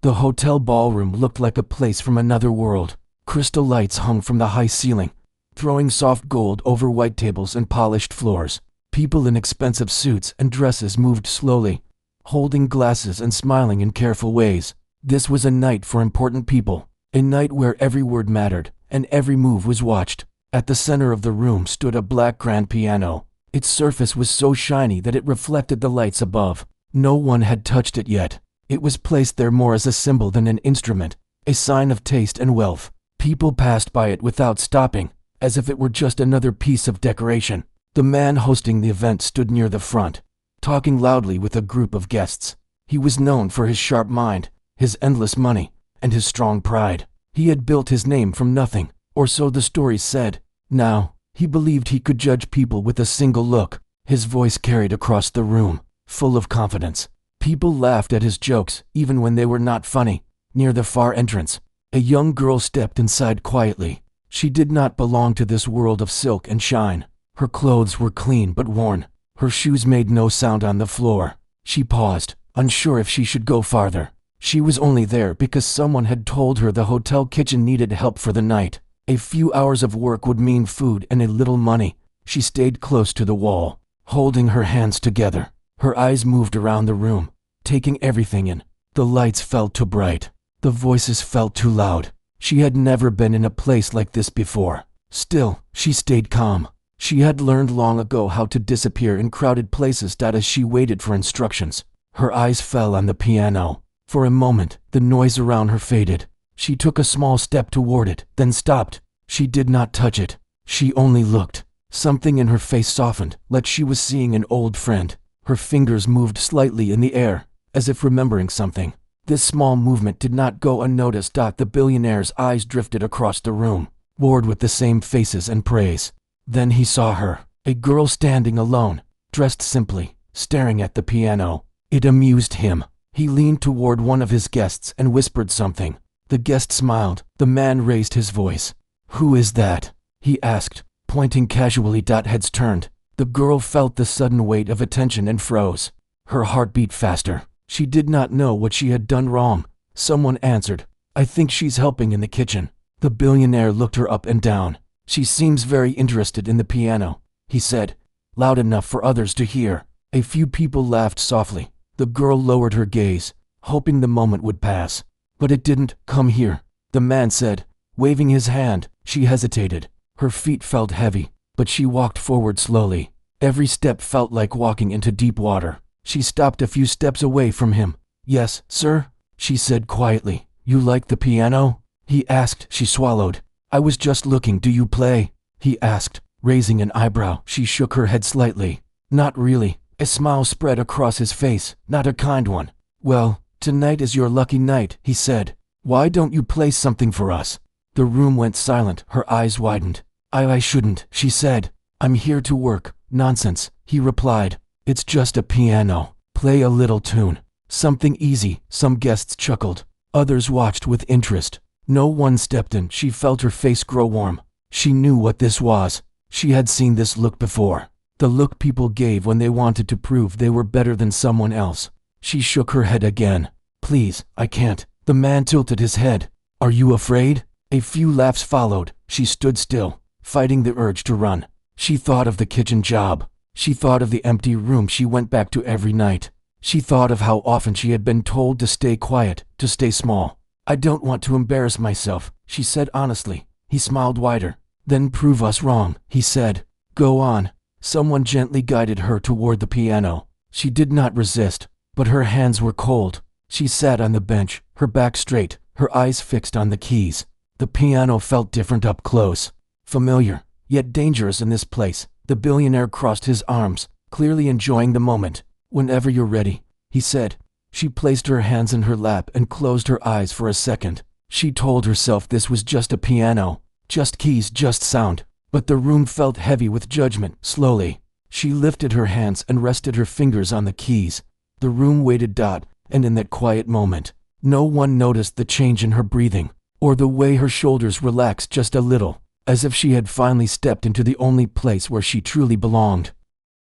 The hotel ballroom looked like a place from another world. Crystal lights hung from the high ceiling, throwing soft gold over white tables and polished floors. People in expensive suits and dresses moved slowly, holding glasses and smiling in careful ways. This was a night for important people, a night where every word mattered and every move was watched. At the center of the room stood a black grand piano. Its surface was so shiny that it reflected the lights above. No one had touched it yet. It was placed there more as a symbol than an instrument, a sign of taste and wealth. People passed by it without stopping, as if it were just another piece of decoration. The man hosting the event stood near the front, talking loudly with a group of guests. He was known for his sharp mind, his endless money, and his strong pride. He had built his name from nothing, or so the stories said. Now, he believed he could judge people with a single look. His voice carried across the room, full of confidence. People laughed at his jokes, even when they were not funny. Near the far entrance, a young girl stepped inside quietly. She did not belong to this world of silk and shine. Her clothes were clean but worn. Her shoes made no sound on the floor. She paused, unsure if she should go farther. She was only there because someone had told her the hotel kitchen needed help for the night. A few hours of work would mean food and a little money. She stayed close to the wall, holding her hands together. Her eyes moved around the room, taking everything in. The lights felt too bright. The voices felt too loud. She had never been in a place like this before. Still, she stayed calm. She had learned long ago how to disappear in crowded places as she waited for instructions. Her eyes fell on the piano. For a moment, the noise around her faded. She took a small step toward it, then stopped. She did not touch it. She only looked. Something in her face softened, like she was seeing an old friend. Her fingers moved slightly in the air, as if remembering something. This small movement did not go unnoticed. The billionaire's eyes drifted across the room, bored with the same faces and praise. Then he saw her, a girl standing alone, dressed simply, staring at the piano. It amused him. He leaned toward one of his guests and whispered something. The guest smiled. The man raised his voice. "Who is that?" he asked, pointing casually. Heads turned. The girl felt the sudden weight of attention and froze. Her heart beat faster. She did not know what she had done wrong. Someone answered, "I think she's helping in the kitchen." The billionaire looked her up and down. "She seems very interested in the piano," he said, loud enough for others to hear. A few people laughed softly. The girl lowered her gaze, hoping the moment would pass. But it didn't. "Come here," the man said, waving his hand. She hesitated. Her feet felt heavy, but she walked forward slowly. Every step felt like walking into deep water. She stopped a few steps away from him. "Yes, sir," she said quietly. "You like the piano?" he asked. She swallowed. "I was just looking. Do you play?" he asked, raising an eyebrow. She shook her head slightly. "Not really." A smile spread across his face, not a kind one. "Well, tonight is your lucky night," he said. "Why don't you play something for us?" The room went silent. Her eyes widened. I shouldn't," she said. "I'm here to work." "Nonsense," he replied. "It's just a piano. Play a little tune. Something easy." Some guests chuckled. Others watched with interest. No one stepped in. She felt her face grow warm. She knew what this was. She had seen this look before. The look people gave when they wanted to prove they were better than someone else. She shook her head again. "Please, I can't." The man tilted his head. "Are you afraid?" A few laughs followed. She stood still, fighting the urge to run. She thought of the kitchen job. She thought of the empty room she went back to every night. She thought of how often she had been told to stay quiet, to stay small. "I don't want to embarrass myself," she said honestly. He smiled wider. "Then prove us wrong," he said. "Go on." Someone gently guided her toward the piano. She did not resist, but her hands were cold. She sat on the bench, her back straight, her eyes fixed on the keys. The piano felt different up close. Familiar, yet dangerous in this place. The billionaire crossed his arms, clearly enjoying the moment. "Whenever you're ready," he said. She placed her hands in her lap and closed her eyes for a second. She told herself this was just a piano, just keys, just sound. But the room felt heavy with judgment. Slowly, she lifted her hands and rested her fingers on the keys. The room waited. And in that quiet moment, no one noticed the change in her breathing, or the way her shoulders relaxed just a little, as if she had finally stepped into the only place where she truly belonged.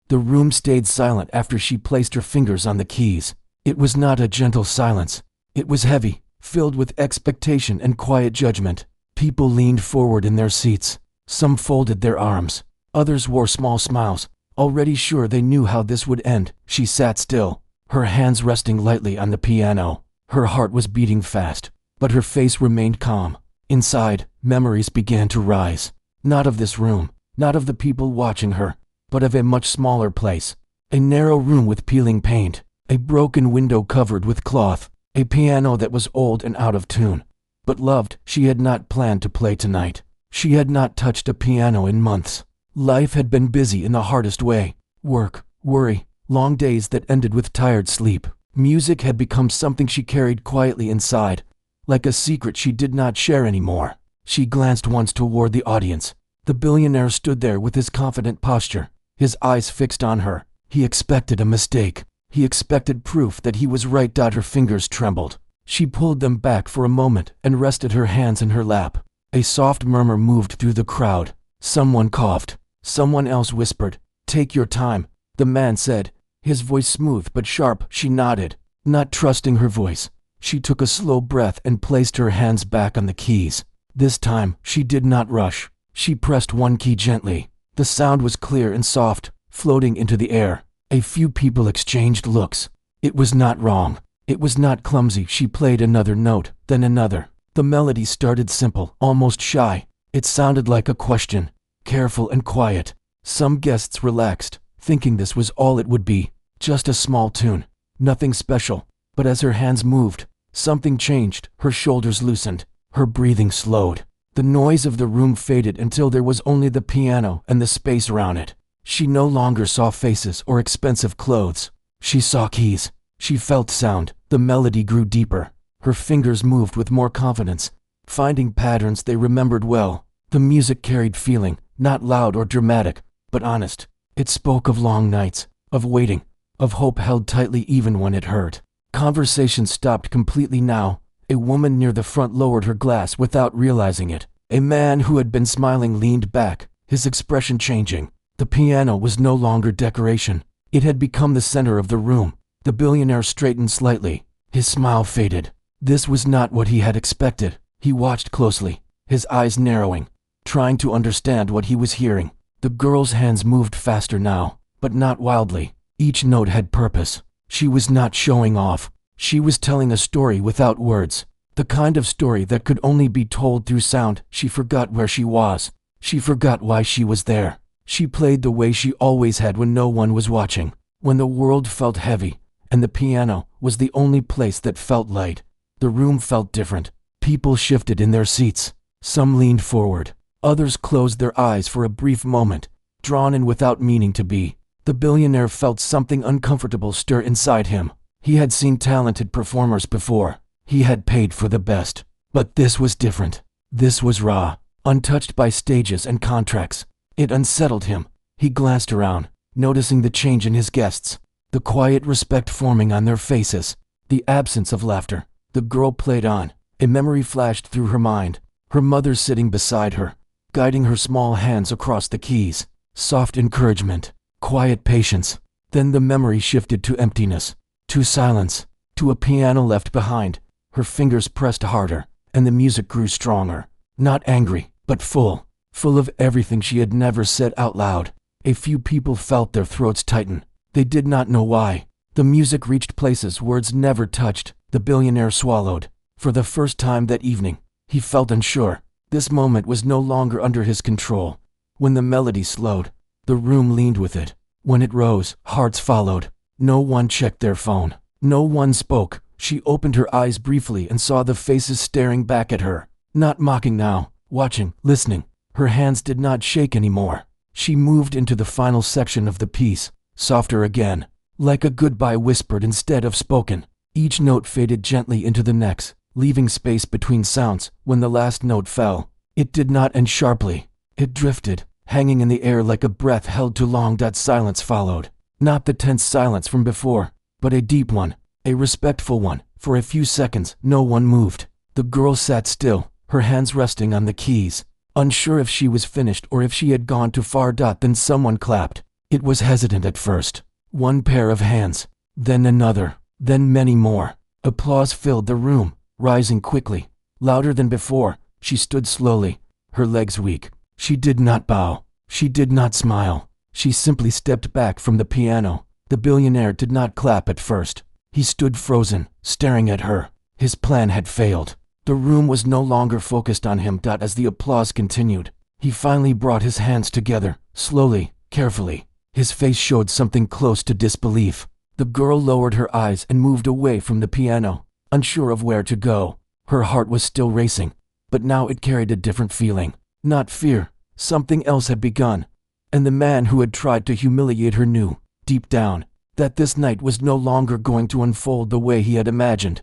The room stayed silent after she placed her fingers on the keys. It was not a gentle silence. It was heavy, filled with expectation and quiet judgment. People leaned forward in their seats. Some folded their arms. Others wore small smiles, already sure they knew how this would end. She sat still, her hands resting lightly on the piano. Her heart was beating fast, but her face remained calm. Inside, memories began to rise. Not of this room, not of the people watching her, but of a much smaller place. A narrow room with peeling paint, a broken window covered with cloth, a piano that was old and out of tune, but loved. She had not planned to play tonight. She had not touched a piano in months. Life had been busy in the hardest way. Work, worry, long days that ended with tired sleep. Music had become something she carried quietly inside, like a secret she did not share anymore. She glanced once toward the audience. The billionaire stood there with his confident posture, his eyes fixed on her. He expected a mistake. He expected proof that he was right. Her fingers trembled. She pulled them back for a moment and rested her hands in her lap. A soft murmur moved through the crowd. Someone coughed. Someone else whispered, "Take your time," the man said, his voice smooth but sharp. She nodded, not trusting her voice. She took a slow breath and placed her hands back on the keys. This time, she did not rush. She pressed one key gently. The sound was clear and soft, floating into the air. A few people exchanged looks. It was not wrong. It was not clumsy. She played another note, then another. The melody started simple, almost shy. It sounded like a question, careful and quiet. Some guests relaxed, thinking this was all it would be, just a small tune, nothing special. But as her hands moved, something changed. Her shoulders loosened, her breathing slowed. The noise of the room faded until there was only the piano and the space around it. She no longer saw faces or expensive clothes. She saw keys. She felt sound. The melody grew deeper. Her fingers moved with more confidence, finding patterns they remembered well. The music carried feeling, not loud or dramatic, but honest. It spoke of long nights, of waiting, of hope held tightly even when it hurt. Conversation stopped completely now. A woman near the front lowered her glass without realizing it. A man who had been smiling leaned back, his expression changing. The piano was no longer decoration. It had become the center of the room. The billionaire straightened slightly. His smile faded. This was not what he had expected. He watched closely, his eyes narrowing, trying to understand what he was hearing. The girl's hands moved faster now, but not wildly. Each note had purpose. She was not showing off. She was telling a story without words, the kind of story that could only be told through sound. She forgot where she was. She forgot why she was there. She played the way she always had when no one was watching, when the world felt heavy, and the piano was the only place that felt light. The room felt different. People shifted in their seats. Some leaned forward. Others closed their eyes for a brief moment, drawn in without meaning to be. The billionaire felt something uncomfortable stir inside him. He had seen talented performers before. He had paid for the best. But this was different. This was raw, untouched by stages and contracts. It unsettled him. He glanced around, noticing the change in his guests, the quiet respect forming on their faces, the absence of laughter. The girl played on. A memory flashed through her mind. Her mother sitting beside her, guiding her small hands across the keys. Soft encouragement, quiet patience. Then the memory shifted to emptiness, to silence, to a piano left behind. Her fingers pressed harder, and the music grew stronger. Not angry, but full of everything she had never said out loud. A few people felt their throats tighten. They did not know why. The music reached places words never touched. The billionaire swallowed. For the first time that evening, he felt unsure. This moment was no longer under his control. When the melody slowed, the room leaned with it. When it rose, hearts followed. No one checked their phone. No one spoke. She opened her eyes briefly and saw the faces staring back at her. Not mocking now, watching, listening. Her hands did not shake anymore. She moved into the final section of the piece, softer again, like a goodbye whispered instead of spoken. Each note faded gently into the next, leaving space between sounds. When the last note fell, it did not end sharply. It drifted, hanging in the air like a breath held too long. Silence followed. Not the tense silence from before, but a deep one, a respectful one. For a few seconds, no one moved. The girl sat still, her hands resting on the keys, unsure if she was finished or if she had gone too far. Then someone clapped. It was hesitant at first. One pair of hands, then another, then many more. Applause filled the room. rising quickly. Louder than before, she stood slowly, her legs weak. She did not bow. She did not smile. She simply stepped back from the piano. The billionaire did not clap at first. He stood frozen, staring at her. His plan had failed. The room was no longer focused on him. As the applause continued, he finally brought his hands together, slowly, carefully. His face showed something close to disbelief. The girl lowered her eyes and moved away from the piano, unsure of where to go. Her heart was still racing, but now it carried a different feeling. Not fear. Something else had begun. And the man who had tried to humiliate her knew, deep down, that this night was no longer going to unfold the way he had imagined.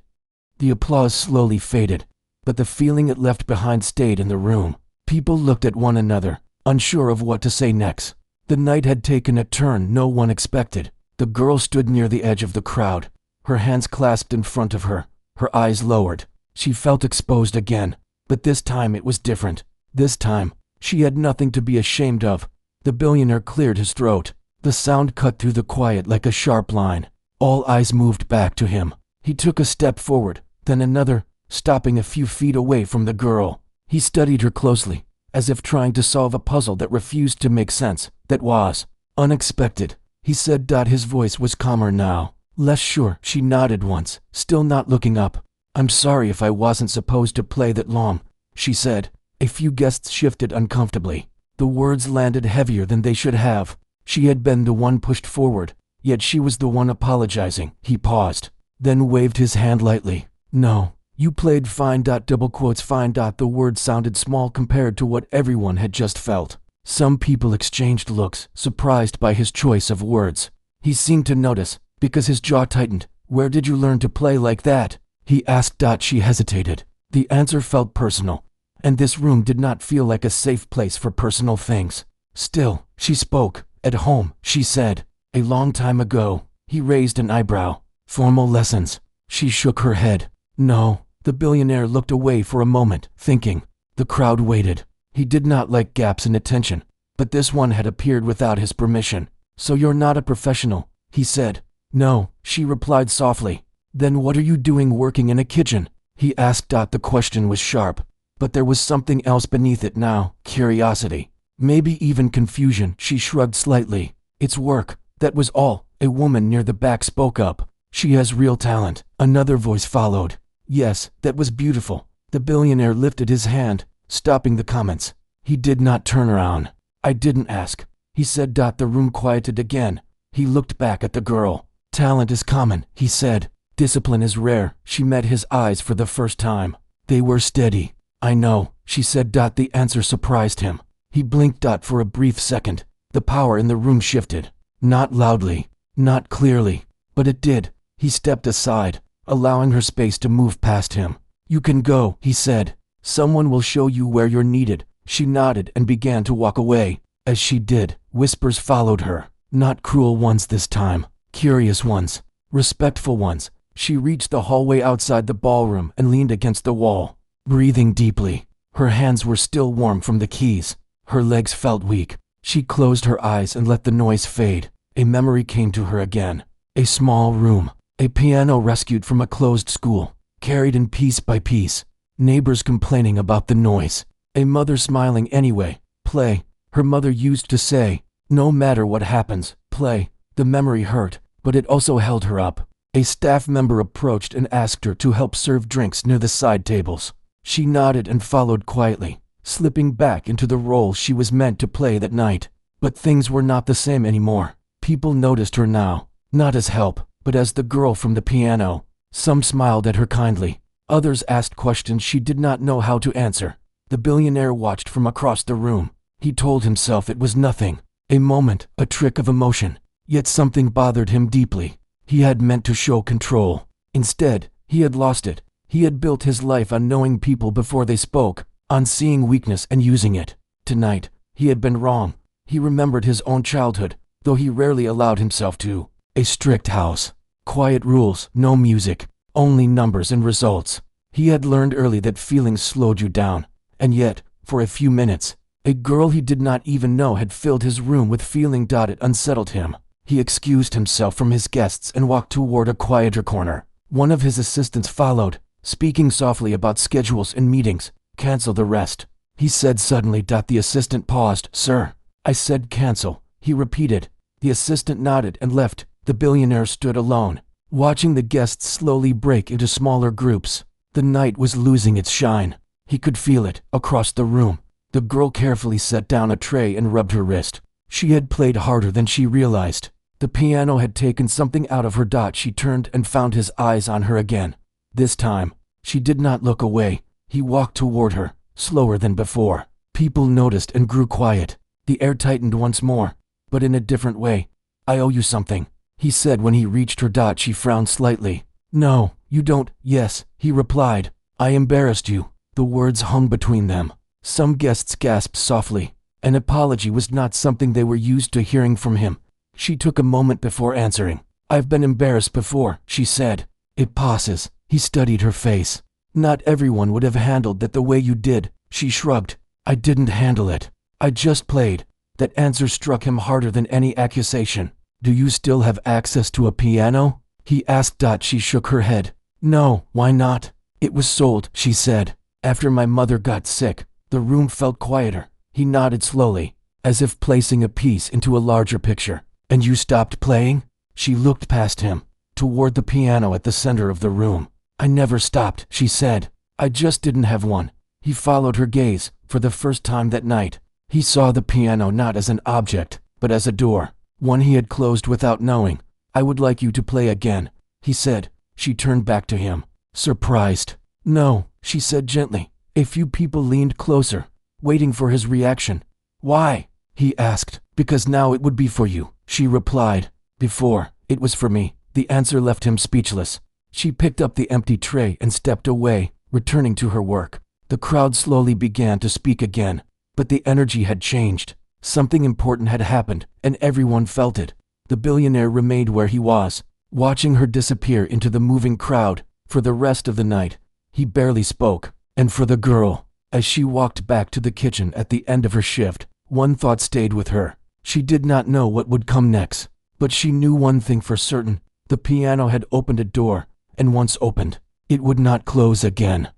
The applause slowly faded, but the feeling it left behind stayed in the room. People looked at one another, unsure of what to say next. The night had taken a turn no one expected. The girl stood near the edge of the crowd, her hands clasped in front of her, her eyes lowered. She felt exposed again, but this time it was different. This time, she had nothing to be ashamed of. The billionaire cleared his throat. The sound cut through the quiet like a sharp line. All eyes moved back to him. He took a step forward, then another, stopping a few feet away from the girl. He studied her closely, as if trying to solve a puzzle that refused to make sense, that was unexpected. He said. His voice was calmer now, less sure. She nodded once, still not looking up. "I'm sorry if I wasn't supposed to play that long," she said. A few guests shifted uncomfortably. The words landed heavier than they should have. She had been the one pushed forward, yet she was the one apologizing. He paused, then waved his hand lightly. "No, you played fine. Double quotes fine. The words sounded small compared to what everyone had just felt. Some people exchanged looks, surprised by his choice of words. He seemed to notice, because his jaw tightened. "Where did you learn to play like that?" he asked. She hesitated. The answer felt personal, and this room did not feel like a safe place for personal things. Still, she spoke. "At home," she said. "A long time ago." He raised an eyebrow. "Formal lessons?" She shook her head. "No." The billionaire looked away for a moment, thinking. The crowd waited. He did not like gaps in attention, but this one had appeared without his permission. "So you're not a professional?" he said. "No," she replied softly. "Then what are you doing working in a kitchen?" he asked. The question was sharp, but there was something else beneath it now, curiosity, maybe even confusion. She shrugged slightly. "It's work, that was all." A woman near the back spoke up. "She has real talent." Another voice followed. "Yes, that was beautiful." The billionaire lifted his hand, stopping the comments. He did not turn around. "I didn't ask," he said. The room quieted again. He looked back at the girl. "Talent is common," he said. "Discipline is rare." She met his eyes for the first time. They were steady. "I know," she said. The answer surprised him. He blinked. For a brief second, the power in the room shifted. Not loudly, not clearly, but it did. He stepped aside, allowing her space to move past him. "You can go," he said. "Someone will show you where you're needed." She nodded and began to walk away. As she did, whispers followed her. Not cruel ones this time, curious ones, respectful ones. She reached the hallway outside the ballroom and leaned against the wall, breathing deeply. Her hands were still warm from the keys. Her legs felt weak. She closed her eyes and let the noise fade. A memory came to her again. A small room, a piano rescued from a closed school, carried in piece by piece. Neighbors complaining about the noise. A mother smiling anyway. "Play," her mother used to say. "No matter what happens, play." The memory hurt, but it also held her up. A staff member approached and asked her to help serve drinks near the side tables. She nodded and followed quietly, slipping back into the role she was meant to play that night. But things were not the same anymore. People noticed her now, not as help, but as the girl from the piano. Some smiled at her kindly. Others asked questions she did not know how to answer. The billionaire watched from across the room. He told himself it was nothing, a moment, a trick of emotion. Yet something bothered him deeply. He had meant to show control. Instead, he had lost it. He had built his life on knowing people before they spoke, on seeing weakness and using it. Tonight, he had been wrong. He remembered his own childhood, though he rarely allowed himself to. A strict house, quiet rules, no music, only numbers and results. He had learned early that feelings slowed you down, and yet, for a few minutes, a girl he did not even know had filled his room with feeling. It unsettled him. He excused himself from his guests and walked toward a quieter corner. One of his assistants followed, speaking softly about schedules and meetings. Cancel the rest, he said suddenly. The assistant paused. Sir, I said cancel, he repeated. The assistant nodded and left. The billionaire stood alone, watching the guests slowly break into smaller groups. The night was losing its shine. He could feel it across the room. The girl carefully set down a tray and rubbed her wrist. She had played harder than she realized. The piano had taken something out of her. She turned and found his eyes on her again. This time, she did not look away. He walked toward her, slower than before. People noticed and grew quiet. The air tightened once more, but in a different way. I owe you something, he said when he reached her. She frowned slightly. No, you don't. Yes, he replied. I embarrassed you. The words hung between them. Some guests gasped softly. An apology was not something they were used to hearing from him. She took a moment before answering. I've been embarrassed before, she said. It passes. He studied her face. Not everyone would have handled that the way you did, she shrugged. I didn't handle it. I just played. That answer struck him harder than any accusation. Do you still have access to a piano? He asked. She shook her head. No, why not? It was sold, she said. After my mother got sick. The room felt quieter. He nodded slowly, as if placing a piece into a larger picture. And you stopped playing? She looked past him, toward the piano at the center of the room. I never stopped, she said. I just didn't have one. He followed her gaze. For the first time that night, he saw the piano not as an object, but as a door, one he had closed without knowing. I would like you to play again, he said. She turned back to him, surprised. No, she said gently. A few people leaned closer, waiting for his reaction. Why? He asked. Because now it would be for you, she replied. Before, it was for me. The answer left him speechless. She picked up the empty tray and stepped away, returning to her work. The crowd slowly began to speak again, but the energy had changed. Something important had happened, and everyone felt it. The billionaire remained where he was, watching her disappear into the moving crowd. For the rest of the night, he barely spoke. And for the girl, as she walked back to the kitchen at the end of her shift, one thought stayed with her. She did not know what would come next, but she knew one thing for certain. The piano had opened a door, and once opened, it would not close again.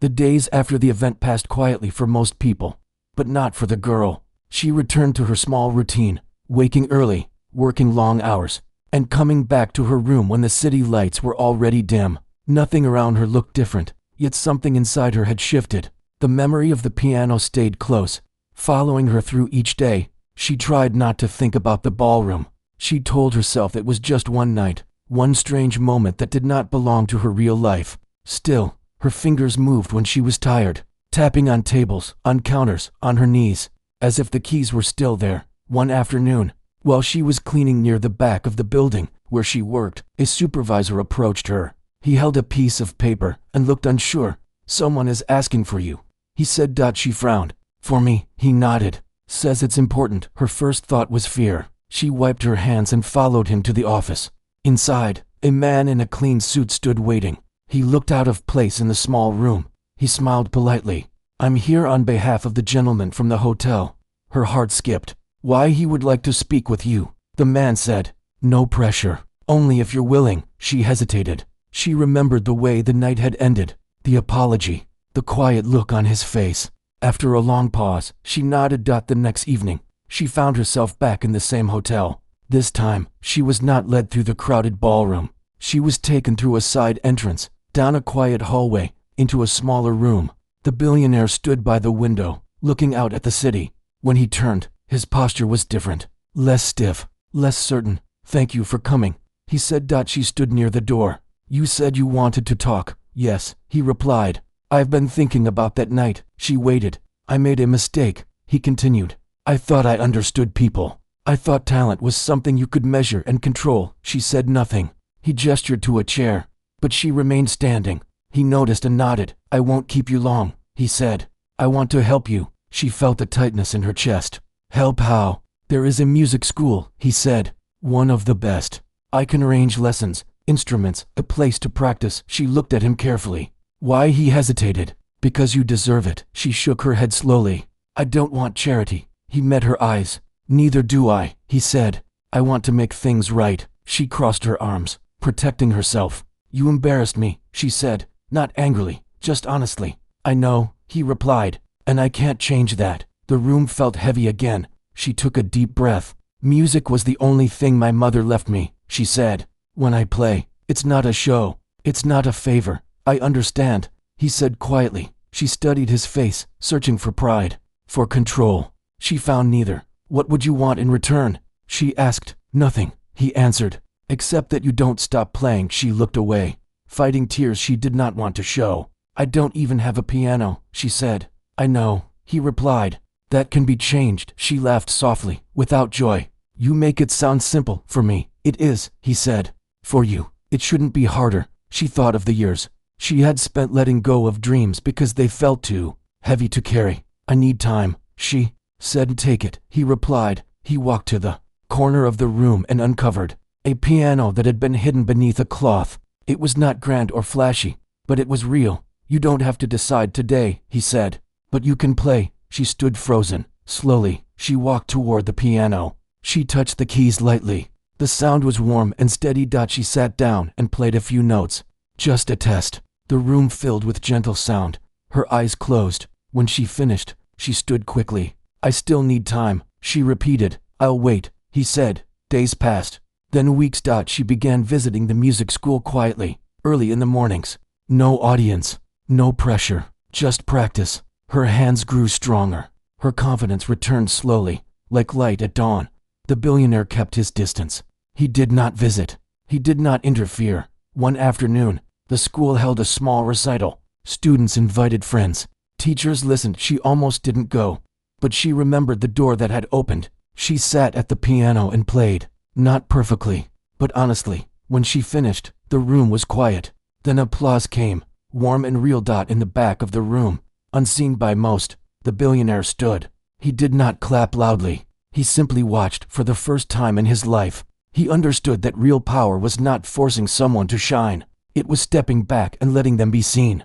The days after the event passed quietly for most people, but not for the girl. She returned to her small routine, waking early, working long hours, and coming back to her room when the city lights were already dim. Nothing around her looked different, yet something inside her had shifted. The memory of the piano stayed close, following her through each day. She tried not to think about the ballroom. She told herself it was just one night, one strange moment that did not belong to her real life. Still, her fingers moved when she was tired, tapping on tables, on counters, on her knees, as if the keys were still there. One afternoon, while she was cleaning near the back of the building where she worked, a supervisor approached her. He held a piece of paper and looked unsure. Someone is asking for you, he said. She frowned. For me, he nodded. Says it's important. Her first thought was fear. She wiped her hands and followed him to the office. Inside, a man in a clean suit stood waiting. He looked out of place in the small room. He smiled politely. I'm here on behalf of the gentleman from the hotel. Her heart skipped. Why he would like to speak with you, the man said. No pressure. Only if you're willing. She hesitated. She remembered the way the night had ended, the apology, the quiet look on his face. After a long pause, she nodded. The next evening, she found herself back in the same hotel. This time, she was not led through the crowded ballroom. She was taken through a side entrance, down a quiet hallway, into a smaller room. The billionaire stood by the window, looking out at the city. When he turned, his posture was different, less stiff, less certain. Thank you for coming, he said. She stood near the door. You said you wanted to talk. Yes, he replied. I've been thinking about that night. She waited. I made a mistake, he continued. I thought I understood people. I thought talent was something you could measure and control. She said nothing. He gestured to a chair, but she remained standing. He noticed and nodded. I won't keep you long, he said. I want to help you. She felt a tightness in her chest. Help how? There is a music school, he said. One of the best. I can arrange lessons, instruments, a place to practice. She looked at him carefully. Why? He hesitated. Because you deserve it. She shook her head slowly. I don't want charity. He met her eyes. Neither do I, he said. I want to make things right. She crossed her arms, protecting herself. You embarrassed me, she said. not angrily, just honestly. I know, he replied, and I can't change that. The room felt heavy again. She took a deep breath. Music was the only thing my mother left me, she said. When I play, it's not a show. It's not a favor. I understand, he said quietly. She studied his face, searching for pride, for control. She found neither. What would you want in return? She asked. Nothing, he answered. Except that you don't stop playing. She looked away, fighting tears she did not want to show. I don't even have a piano, she said. I know, he replied. That can be changed. She laughed softly, without joy. You make it sound simple. For me, it is, he said. For you, it shouldn't be harder. She thought of the years she had spent letting go of dreams because they felt too heavy to carry. I need time, she said. Take it, he replied. He walked to the corner of the room and uncovered a piano that had been hidden beneath a cloth. It was not grand or flashy, but it was real. You don't have to decide today, he said. But you can play. She stood frozen. Slowly, she walked toward the piano. She touched the keys lightly. The sound was warm and steady. She sat down and played a few notes. Just a test. The room filled with gentle sound. Her eyes closed. When she finished, she stood quickly. I still need time, she repeated. I'll wait, he said. Days passed. Then weeks. She began visiting the music school quietly, early in the mornings. No audience, no pressure, just practice. Her hands grew stronger. Her confidence returned slowly, like light at dawn. The billionaire kept his distance. He did not visit. He did not interfere. One afternoon, the school held a small recital. Students invited friends. Teachers listened. She almost didn't go, but she remembered the door that had opened. She sat at the piano and played. Not perfectly, but honestly. When she finished, the room was quiet. Then applause came, warm and real. In the back of the room, unseen by most, the billionaire stood. He did not clap loudly. He simply watched. For the first time in his life, he understood that real power was not forcing someone to shine. It was stepping back and letting them be seen.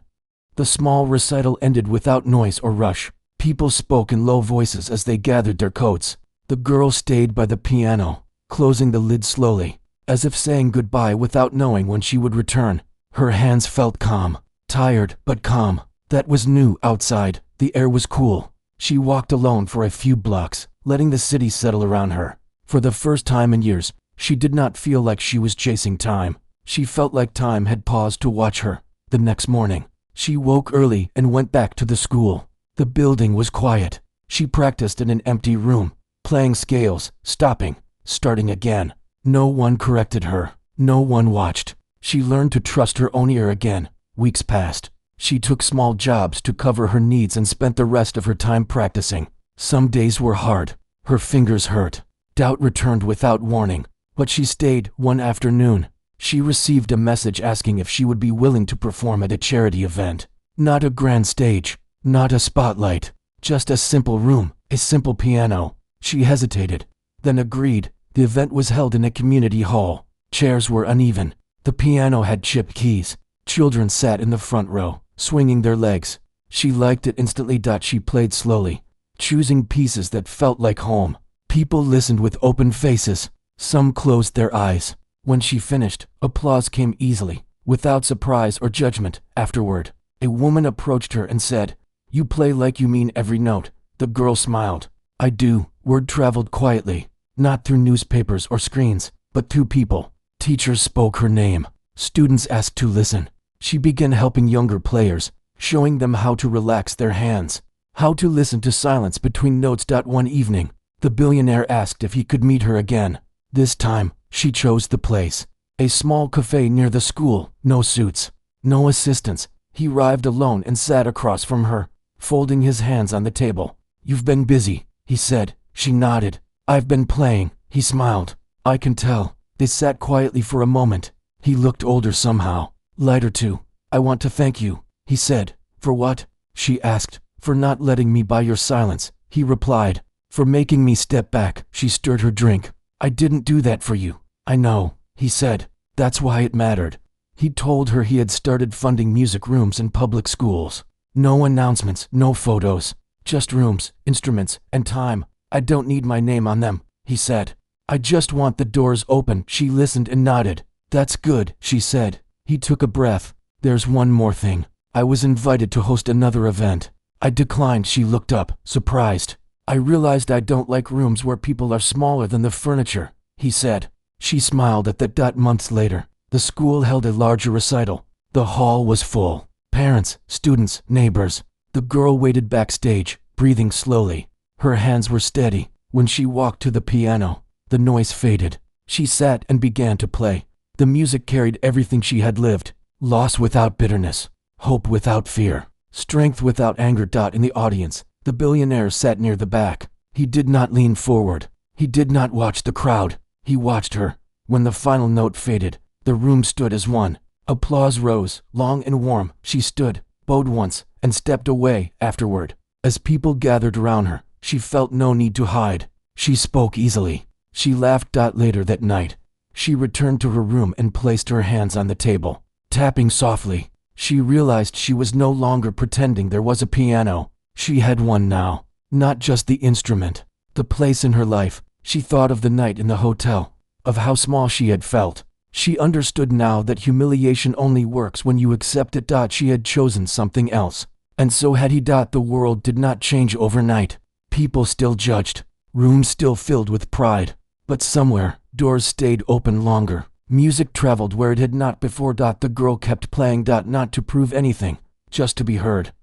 The small recital ended without noise or rush. People spoke in low voices as they gathered their coats. The girl stayed by the piano, closing the lid slowly, as if saying goodbye without knowing when she would return. Her hands felt calm, tired but calm. That was new. Outside, the air was cool. She walked alone for a few blocks, letting the city settle around her. For the first time in years, she did not feel like she was chasing time. She felt like time had paused to watch her. The next morning, she woke early and went back to the school. The building was quiet. She practiced in an empty room, playing scales, stopping, starting again. No one corrected her. No one watched. She learned to trust her own ear again. Weeks passed. She took small jobs to cover her needs and spent the rest of her time practicing. Some days were hard. Her fingers hurt. Doubt returned without warning. But she stayed. One afternoon, she received a message asking if she would be willing to perform at a charity event. Not a grand stage, not a spotlight, just a simple room, a simple piano. She hesitated, then agreed. The event was held in a community hall. Chairs were uneven. The piano had chipped keys. Children sat in the front row, swinging their legs. She liked it instantly. She played slowly, choosing pieces that felt like home. People listened with open faces. Some closed their eyes. When she finished, applause came easily, without surprise or judgment. Afterward, a woman approached her and said, "You play like you mean every note." The girl smiled. "I do." Word traveled quietly, not through newspapers or screens, but through people. Teachers spoke her name. Students asked to listen. She began helping younger players, showing them how to relax their hands, how to listen to silence between notes. One evening, the billionaire asked if he could meet her again. This time, she chose the place. A small cafe near the school. No suits, no assistants. He arrived alone and sat across from her, folding his hands on the table. "You've been busy," he said. She nodded. "I've been playing," he smiled. "I can tell." They sat quietly for a moment. He looked older somehow, lighter too. "I want to thank you," he said. "For what?" she asked. "For not letting me by your silence," he replied. "For making me step back." She stirred her drink. "I didn't do that for you." "I know," he said. "That's why it mattered." He told her he had started funding music rooms in public schools. No announcements, no photos, just rooms, instruments, and time. "I don't need my name on them," he said. "I just want the doors open." She listened and nodded. "That's good," she said. He took a breath. There's one more thing. I was invited to host another event. I declined. She looked up, surprised. I realized I don't like rooms where people are smaller than the furniture, he said. She smiled at that. Months later, the school held a larger recital. The hall was full. Parents, students, neighbors. The girl waited backstage, breathing slowly. Her hands were steady. When she walked to the piano, the noise faded. She sat and began to play. The music carried everything she had lived. Loss without bitterness. Hope without fear. Strength without anger. In the audience, the billionaire sat near the back. He did not lean forward. He did not watch the crowd. He watched her. When the final note faded, the room stood as one. Applause rose, long and warm. She stood, bowed once, and stepped away afterward. As people gathered around her, she felt no need to hide. She spoke easily. She laughed. Later that night, she returned to her room and placed her hands on the table, tapping softly. She realized she was no longer pretending there was a piano. She had one now, not just the instrument, the place in her life. She thought of the night in the hotel, of how small she had felt. She understood now that humiliation only works when you accept it. She had chosen something else, and so had he. The world did not change overnight. People still judged, rooms still filled with pride, but somewhere, doors stayed open longer. Music traveled where it had not before. The girl kept playing. Not to prove anything, just to be heard.